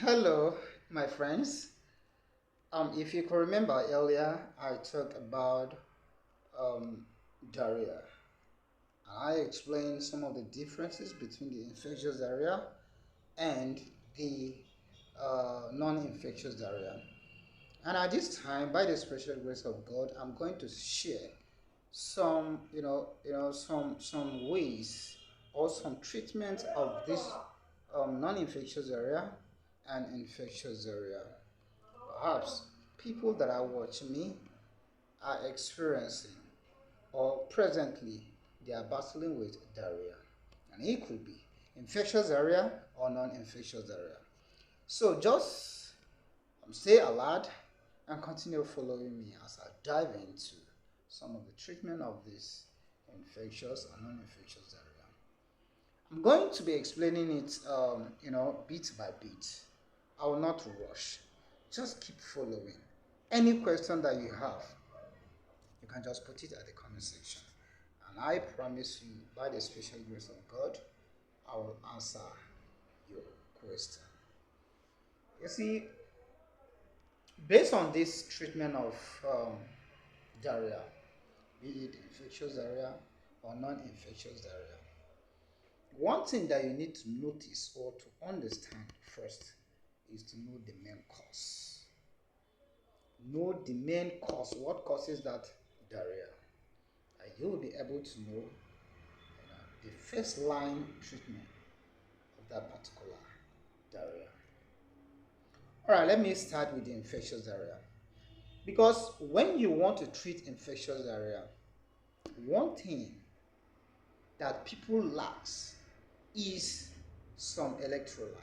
Hello, my friends. If you can remember earlier, I talked about um, diarrhea. I explained some of the differences between the infectious diarrhea and the non-infectious diarrhea. And at this time, by the special grace of God, I'm going to share some, some ways or some treatment of this non-infectious diarrhea and infectious diarrhea. Perhaps people that are watching me are experiencing or presently they are battling with diarrhea. And it could be infectious diarrhea or non-infectious diarrhea. So just stay alert and continue following me as I dive into some of the treatment of this infectious and non-infectious diarrhea. I'm going to be explaining it, bit by bit. I will not rush. Just keep following. Any question that you have, you can just put it at the comment section. And I promise you, by the special grace of God, I will answer your question. You see, based on this treatment of diarrhea, be it infectious diarrhea or non-infectious diarrhea, one thing that you need to notice or to understand first is to know the main cause. Know the main cause. What causes that diarrhea? And you will be able to know the first line treatment of that particular diarrhea. Alright, let me start with the infectious diarrhea. Because when you want to treat infectious diarrhea, one thing that people lack is some electrolyte.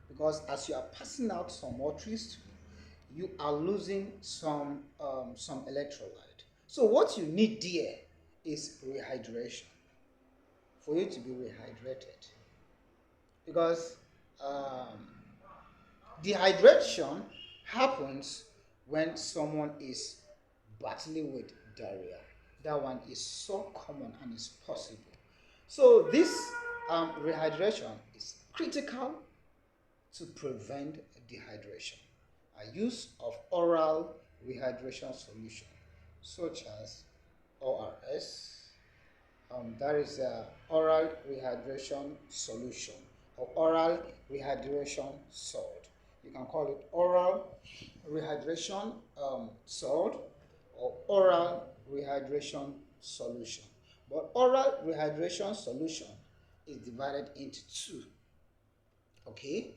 Because as you are passing out some wateries, you are losing some electrolyte. So what you need there is rehydration, for you to be rehydrated. Because dehydration happens when someone is battling with diarrhea. That one is so common and is possible. So this rehydration is critical to prevent dehydration. A use of oral rehydration solution such as ORS, that is oral rehydration solution or oral rehydration salt. You can call it oral rehydration salt or oral rehydration solution. But oral rehydration solution is divided into two. Okay,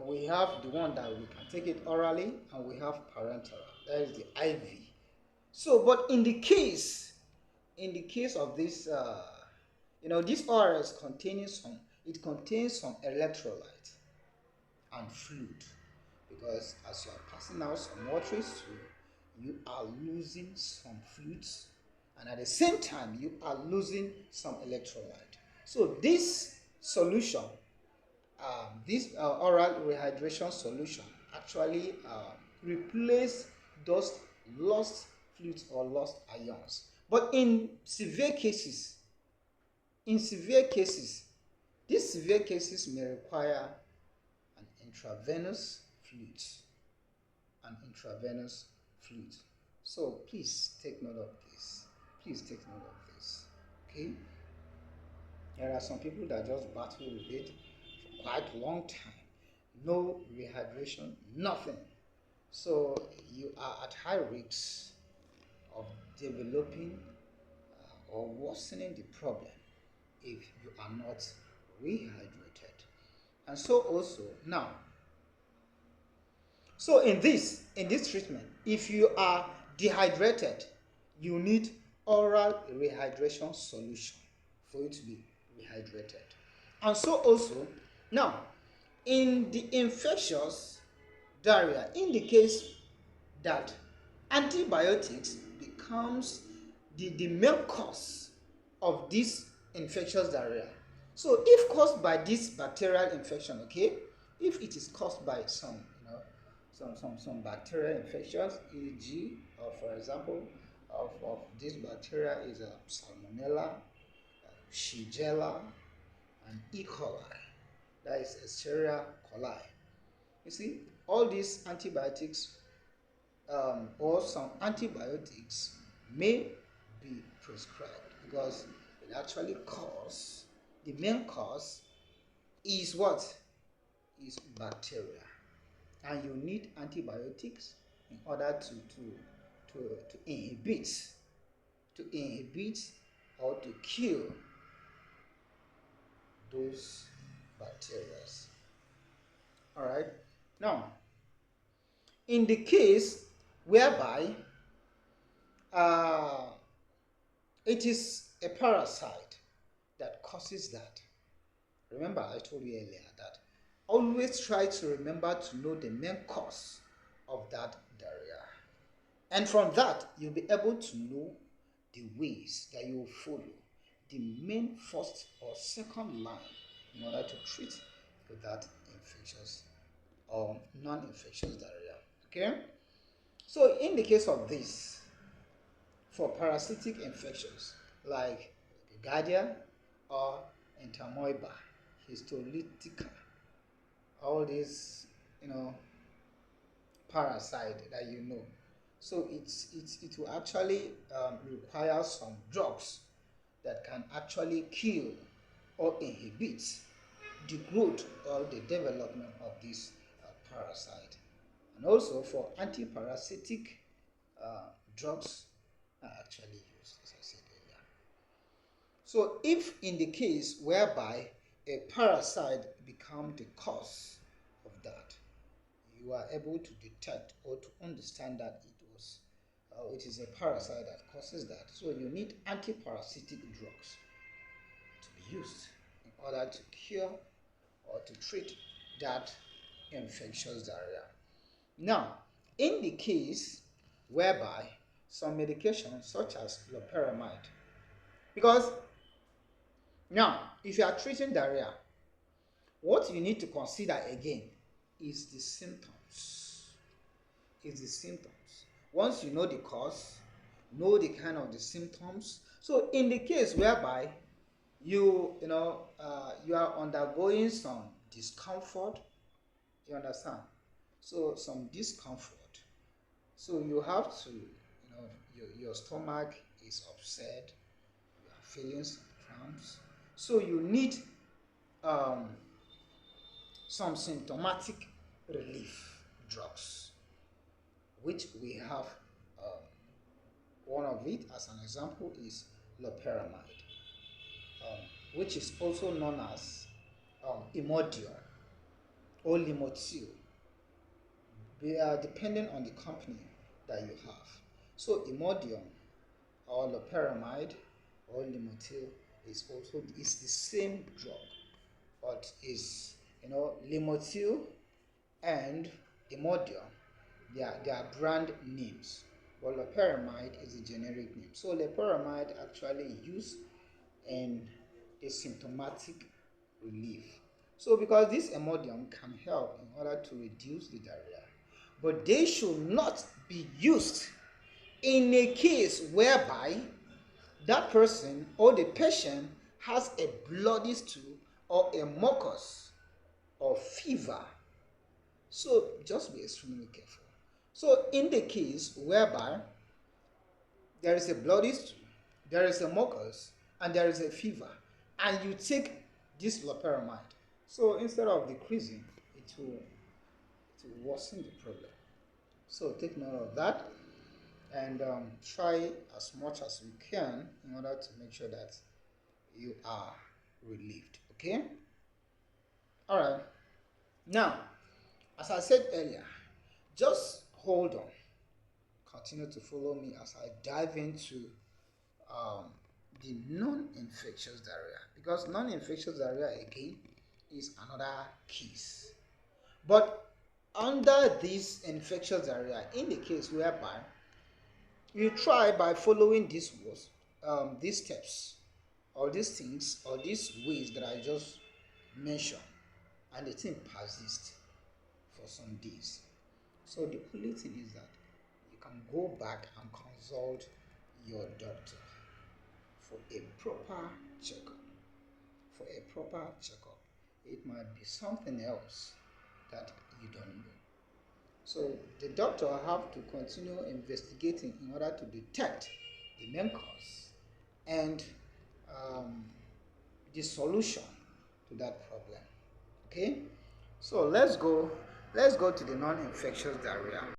we have the one that we can take it orally, and we have parenteral. That is the IV. So, but in the case of this, this ORS contains some electrolyte and fluid, because as you are passing out some wateries, you are losing some fluids, and at the same time you are losing some electrolyte. So this solution, this oral rehydration solution actually replace those lost fluids or lost ions. But in severe cases, these severe cases may require an intravenous fluid. So please take note of this. Okay? There are some people that just battle with it for quite a long time. No rehydration, nothing. So you are at high risk of developing or worsening the problem if you are not rehydrated. And so also now, so in this treatment, if you are dehydrated, you need oral rehydration solution for you to be rehydrated. And so also now, in the infectious diarrhea indicates that antibiotics becomes the main cause of this infectious diarrhea. So if caused by this bacterial infection, okay, if it is caused by some bacterial infections, e.g., or for example, of this bacteria is a Salmonella, Shigella, and E. coli, that is Escherichia coli. You see, all these antibiotics or some antibiotics may be prescribed because it actually cause, the main cause is what? Is bacteria. And you need antibiotics in order to inhibit or to kill those bacteria. All right. Now, in the case whereby uh, it is a parasite that causes that, remember I told you earlier that always try to remember to know the main cause of that diarrhea. And from that, you'll be able to know the ways that you will follow, the main first or second line in order to treat that infectious or non-infectious diarrhea. Okay? So in the case of this, for parasitic infections like Giardia or Entamoeba histolytica, all these, parasite that you know. So it will actually require some drugs that can actually kill or inhibit the growth or the development of this parasite. And also for anti-parasitic drugs are actually used, as I said earlier. So if in the case whereby a parasite becomes the cause of that, you are able to detect or to understand that it is a parasite that causes that. So you need anti-parasitic drugs to be used in order to cure or to treat that infectious diarrhea. Now, in the case whereby some medications such as loperamide, because now if you are treating diarrhea, what you need to consider again is the symptoms. Once you know the cause, know the kind of the symptoms. So in the case whereby you are undergoing some discomfort, you understand? So some discomfort. So you have to, your stomach is upset, you are feeling some cramps. So you need um, some symptomatic relief drugs, which we have. One of it, as an example, is loperamide, which is also known as Imodium or Limotil, depending on the company that you have. So Imodium or loperamide or Limotil is the same drug, but is Limotil and Imodium, they are brand names, but loperamide is a generic name. So loperamide actually used in a symptomatic relief. So because this Imodium can help in order to reduce the diarrhea, but they should not be used in a case whereby that person or the patient has a bloody stool or a mucus or fever. So just be extremely careful. So in the case whereby there is a bloody stool, there is a mucus, and there is a fever, and you take this loperamide, so instead of decreasing, it will worsen the problem. So take note of that, and try as much as you can in order to make sure that you are relieved. Okay? All right. Now, as I said earlier, just hold on. Continue to follow me as I dive into the non-infectious diarrhea, because non-infectious diarrhea again is another case. But under this infectious diarrhea, in the case whereby you try by following these steps or these things or these ways that I just mentioned, and the thing persists for some days. So the only thing is that you can go back and consult your doctor for a proper checkup. It might be something else that you don't know. So the doctor have to continue investigating in order to detect the main cause and um, the solution to that problem. Okay, so let's go to the non-infectious diarrhea.